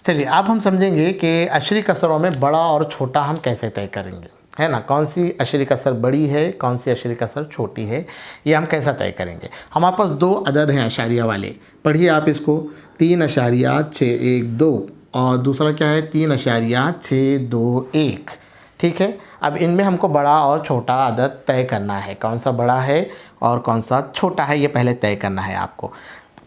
चलिए अब हम समझेंगे कि अशरी कसरों में बड़ा और छोटा हम कैसे तय करेंगे, है ना। कौन सी अशरी कसर बड़ी है, कौन सी अशरी कसर छोटी है, ये हम कैसा तय करेंगे। हमारे पास दो अदद हैं अशारिया वाले, पढ़िए आप इसको। 3.612 और दूसरा क्या है 3.621। ठीक है, अब इनमें हमको बड़ा और छोटा अदद तय करना है। कौन सा बड़ा है और कौन सा छोटा है, ये पहले तय करना है आपको।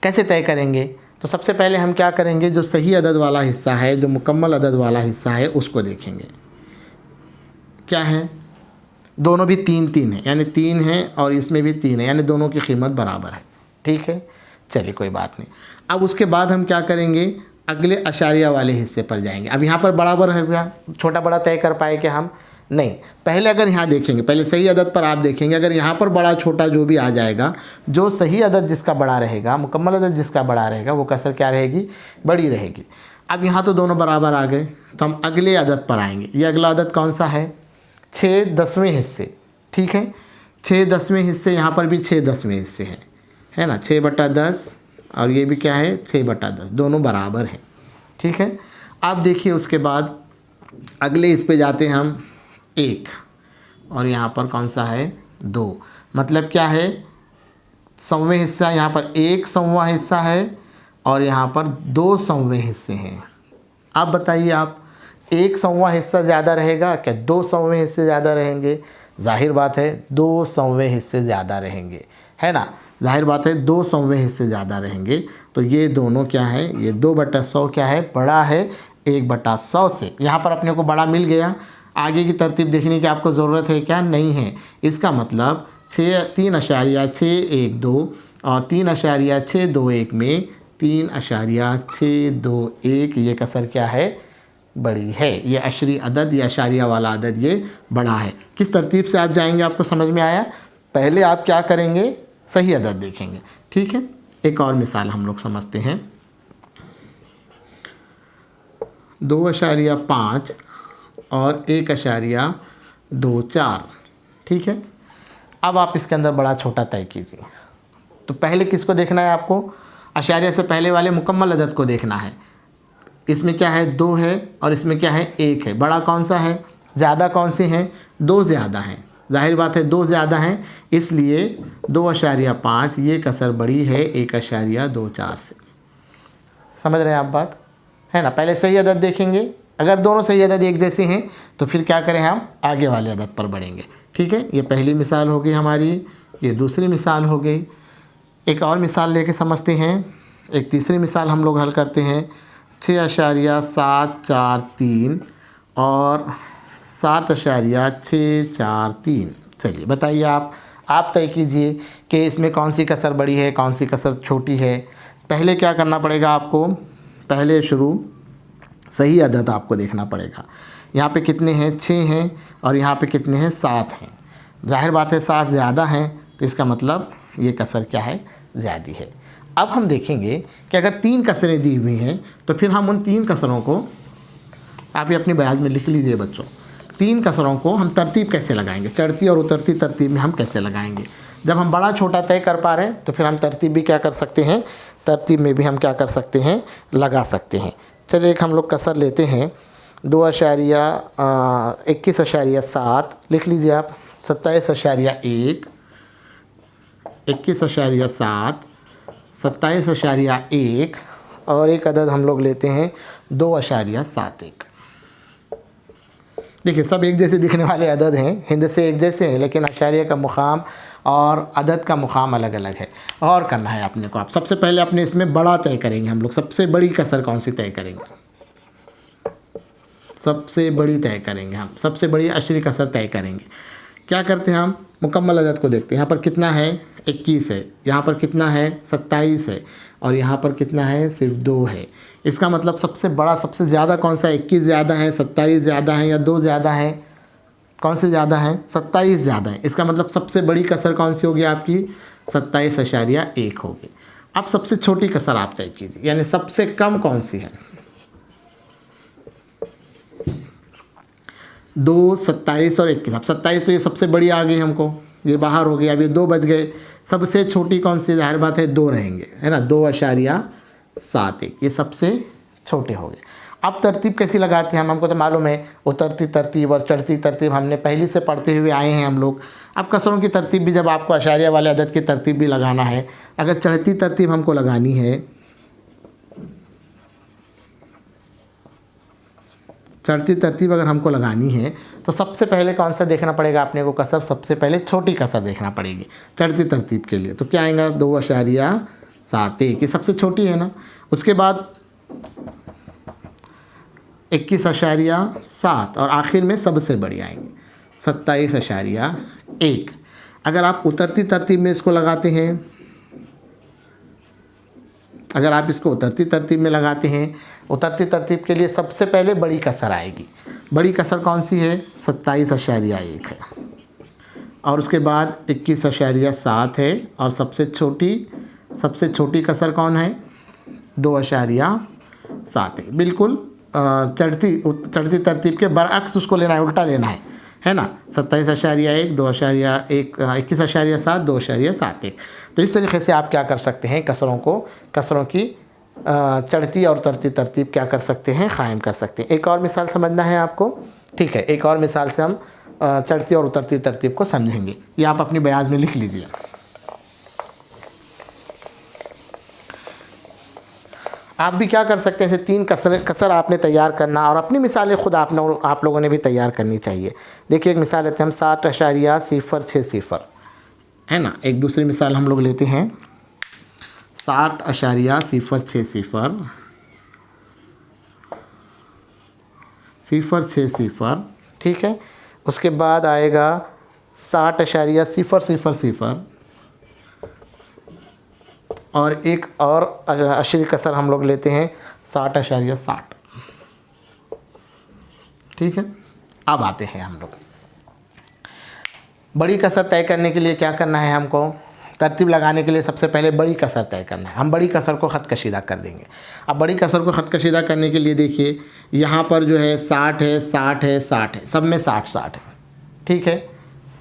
कैसे तय करेंगे, तो सबसे पहले हम क्या करेंगे, जो सही अदद वाला हिस्सा है, जो मुकम्मल अदद वाला हिस्सा है, उसको देखेंगे। क्या है, दोनों भी 3-3 है, यानी 3 है और इसमें भी 3 है, यानी दोनों की कीमत बराबर है। ठीक है, चलिए कोई बात नहीं। अब उसके बाद हम क्या करेंगे, अगले अशारिया वाले हिस्से पर जाएंगे। अब यहाँ पर बराबर है क्या, छोटा बड़ा तय कर पाए कि हम नहीं। पहले अगर यहाँ देखेंगे, पहले सही अदद पर आप देखेंगे, अगर यहाँ पर बड़ा छोटा जो भी आ जाएगा, जो सही अदद जिसका बड़ा रहेगा, मुकम्मल अदद जिसका बड़ा रहेगा, वो कसर क्या रहेगी, बड़ी रहेगी। अब यहाँ तो दोनों बराबर आ गए, तो हम अगले अदद पर आएंगे। ये अगला अदद कौन सा है, 6/10वें हिस्से। ठीक है, 6/10वें हिस्से, यहाँ पर भी 6/10वें हिस्से हैं, है ना। 6/10 और ये भी क्या है 6/10, दोनों बराबर हैं। ठीक है, आप देखिए उसके बाद अगले इस पे जाते हैं हम 1 और यहाँ पर कौन सा है 2। मतलब क्या है, सौवें हिस्सा, यहाँ पर 1/100वां हिस्सा है और यहाँ पर 2/100वें हिस्से हैं। आप बताइए, आप 1/100वां हिस्सा ज़्यादा रहेगा क्या 2/100वें हिस्से ज़्यादा रहेंगे? जाहिर बात है 2/100वें हिस्से ज़्यादा रहेंगे, है ना। जाहिर बात है 2/100वें हिस्से ज़्यादा रहेंगे। तो ये दोनों क्या है, ये 2/100 क्या है, बड़ा है 1/100 से। यहाँ पर अपने को बड़ा मिल गया। आगे की तरतीब देखने की आपको ज़रूरत है क्या, नहीं है। इसका मतलब 3.612 और 3.621 में 3.621 ये कसर क्या है, बड़ी है। ये अशरी अदद या अशारिया वाला अदद ये बड़ा है। किस तरतीब से आप जाएंगे आपको समझ में आया। पहले आप क्या करेंगे, सही अदद देखेंगे। ठीक है, एक और मिसाल हम लोग समझते हैं। 2.5 और 1.24। ठीक है, अब आप इसके अंदर बड़ा छोटा तय कीजिए। तो पहले किसको देखना है आपको, अशारिया से पहले वाले मुकम्मल अदद को देखना है। इसमें क्या है 2 है और इसमें क्या है 1 है। बड़ा कौन सा है, ज़्यादा कौन से हैं, 2 ज़्यादा हैं। जाहिर बात है 2 ज़्यादा हैं, इसलिए 2.5 ये कसर बड़ी है 1.24 से। समझ रहे हैं आप बात, है ना। पहले सही अदद देखेंगे, अगर दोनों सही अदद एक जैसे हैं तो फिर क्या करें, हम आगे वाले अदद पर बढ़ेंगे। ठीक है, ये पहली मिसाल हो गई हमारी, ये दूसरी मिसाल हो गई। एक और मिसाल लेके समझते हैं। एक तीसरी मिसाल हम लोग हल करते हैं। 6.743 और 7.643। चलिए बताइए, आप तय कीजिए कि इसमें कौन सी कसर बड़ी है, कौन सी कसर छोटी है। पहले क्या करना पड़ेगा आपको, पहले शुरू सही अदद आपको देखना पड़ेगा। यहाँ पे कितने हैं, 6 हैं और यहाँ पे कितने हैं, 7 हैं। जाहिर बात है 7 ज़्यादा हैं, तो इसका मतलब ये कसर क्या है, ज़्यादा है। अब हम देखेंगे कि अगर 3 कसरें दी हुई हैं तो फिर हम उन 3 कसरों को, आप ये अपनी बयाज में लिख लीजिए बच्चों, 3 कसरों को हम तरतीब कैसे लगाएंगे, चढ़ती और उतरती तरतीब में हम कैसे लगाएंगे। जब हम बड़ा छोटा तय कर पा रहे हैं तो फिर हम तरतीब भी क्या कर सकते हैं, तरतीब में भी हम क्या कर सकते हैं, लगा सकते हैं। चलिए एक हम लोग कसर लेते हैं। 21.7 लिख लीजिए आप। 27.1, 21.7, 27.1 और एक अदद हम लोग लेते हैं 2.71। देखिए सब एक जैसे दिखने वाले अदद हैं, हिंद से एक जैसे हैं, लेकिन अशारिया का मुकाम और अदद का मुकाम अलग अलग है। और करना है अपने को, आप सबसे पहले अपने इसमें बड़ा तय करेंगे। हम लोग सबसे बड़ी कसर कौन सी तय करेंगे, सबसे बड़ी तय करेंगे, हम सबसे बड़ी अशरी कसर तय करेंगे। क्या करते हैं, हम मुकम्मल अदद को देखते हैं। यहाँ पर कितना है, 21 है। यहाँ पर कितना है, 27 है। और यहाँ पर कितना है, सिर्फ 2 है। इसका मतलब सबसे बड़ा, सबसे ज़्यादा कौन सा, 21 ज़्यादा है, 27 ज़्यादा है या 2 ज़्यादा है, कौन से ज़्यादा है, 27 ज़्यादा है। इसका मतलब सबसे बड़ी कसर कौन सी होगी आपकी, 27.1 होगी। अब सबसे छोटी कसर आप तय कीजिए, यानी सबसे कम कौन सी है। 2, 27 और 21। अब 27 तो ये सबसे बड़ी आ गई हमको, ये बाहर हो गई। अब ये 2 बच गए। सबसे छोटी कौन सी, जाहिर बात है 2 रहेंगे, है ना। 2.71 ये सबसे छोटे हो गए। अब तरतीब कैसी लगाते हैं हमको तो मालूम है, उतरती तरतीब और चढ़ती तरतीब हमने पहले से पढ़ते हुए आए हैं हम लोग। अब कसरों की तरतीब भी जब आपको अशारिया वाले अदद की तरतीब भी लगाना है, अगर चढ़ती तरतीब हमको लगानी है, चढ़ती तरतीब अगर हमको लगानी है तो सबसे पहले कौन सा देखना पड़ेगा अपने को कसर, सबसे पहले छोटी कसर देखना पड़ेगी चढ़ती तरतीब के लिए। तो क्या आएगा 2.71, ये सबसे छोटी है ना। उसके बाद 21.7 और आखिर में सबसे बड़ी आएंगे 27.1। अगर आप उतरती तरतीब में इसको लगाते हैं, अगर आप इसको उतरती तरतीब में लगाते हैं, उतरती तरतीब के लिए सबसे पहले बड़ी कसर आएगी। बड़ी कसर कौन सी है? 27.1 है। और उसके बाद 21.7 है। और सबसे छोटी कसर कौन है? 2.7 है। बिल्कुल चढ़ती तरतीब के बरअक्स उसको लेना है, उल्टा लेना है ना। 27.1, 2.1, 21.7, 2.71। तो इस तरीके से आप क्या कर सकते हैं, कसरों की चढ़ती और उतरती तरतीब क्या कर सकते हैं, कायम कर सकते हैं। एक और मिसाल समझना है आपको, ठीक है। एक और मिसाल से हम चढ़ती और उतरती तरतीब को समझेंगे। ये आप अपनी बयाज में लिख लीजिए। आप भी क्या कर सकते हैं, ऐसे 3 कसर आपने तैयार करना और अपनी मिसालें खुद आप लोगों ने भी तैयार करनी चाहिए। देखिए एक मिसाल लेते हैं हम 60.060 है ना। एक दूसरी मिसाल हम लोग लेते हैं 60.060, ठीक है। उसके बाद आएगा 60.000 और एक और अशरी कसर हम लोग लेते हैं 60.60, ठीक है। अब आते हैं हम लोग बड़ी कसर तय करने के लिए क्या करना है हमको, तरतीब लगाने के लिए सबसे पहले बड़ी कसर तय करना है। हम बड़ी कसर को ख़त कशीदा कर देंगे। अब बड़ी कसर को ख़त कशीदा करने के लिए देखिए यहाँ पर जो है 60 है, 60 है, 60 है, सब में 60 है, ठीक है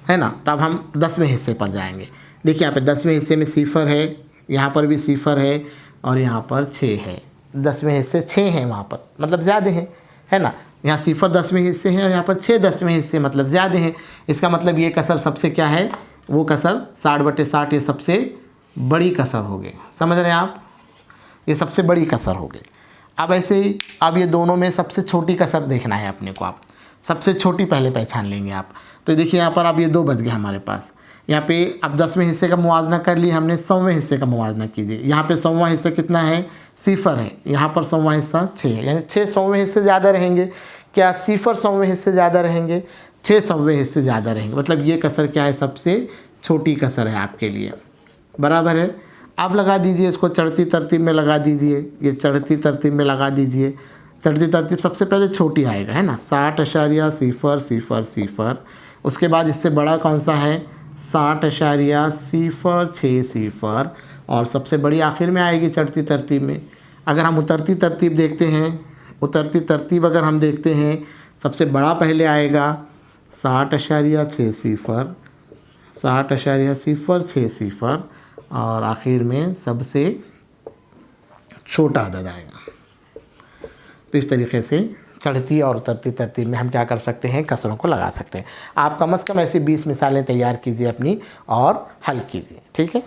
ना। तब हम 10वें हिस्से पर जाएंगे। देखिए यहाँ पे 10वें हिस्से में 0 है, यहाँ पर भी 0 है और यहाँ पर 6 है। 10वें हिस्से 6 हैं वहाँ पर, मतलब ज़्यादा हैं, है ना। यहाँ 0 10वें हिस्से हैं और यहाँ पर 6 10वें हिस्से, मतलब ज़्यादा हैं। इसका मतलब ये कसर सबसे क्या है, वो कसर 60/60 ये सबसे बड़ी कसर हो गई। समझ रहे हैं आप, ये सबसे बड़ी कसर हो गई। अब ऐसे ही अब ये दोनों में सबसे छोटी कसर देखना है अपने को। आप सबसे छोटी पहले पहचान लेंगे आप। तो देखिए यहाँ पर अब ये 2 बच गए हमारे पास। यहाँ पे अब 10वें हिस्से का मुवाजना कर लिए हमने, 100वें हिस्से का मुवाजना कीजिए। यहाँ पे 100वां हिस्सा कितना है, 0 है। यहाँ पर 100वां हिस्सा 6 है, यानी 6 100वें हिस्से ज़्यादा रहेंगे। क्या 0 100वें हिस्से ज़्यादा रहेंगे, 6 100वें हिस्से ज़्यादा रहेंगे। मतलब ये कसर क्या है, सबसे छोटी कसर है आपके लिए, बराबर है। अब लगा दीजिए इसको चढ़ती तरतीब में लगा दीजिए, ये चढ़ती तरतीब में लगा दीजिए। चढ़ती तरतीब सबसे पहले छोटी आएगा, है ना, 60.000। उसके बाद इससे बड़ा कौन सा है, 60.060 और सबसे बड़ी आखिर में आएगी चढ़ती तरतीब में। अगर हम उतरती तरतीब देखते हैं, उतरती तरतीब अगर हम देखते हैं, सबसे बड़ा पहले आएगा 60.060 और आखिर में सबसे छोटा अदद आएगा। तो इस तरीके से चढ़ती और उतरती तरतीब में हम क्या कर सकते हैं, कसरों को लगा सकते हैं। आप कम से कम ऐसी 20 मिसालें तैयार कीजिए अपनी और हल कीजिए, ठीक है।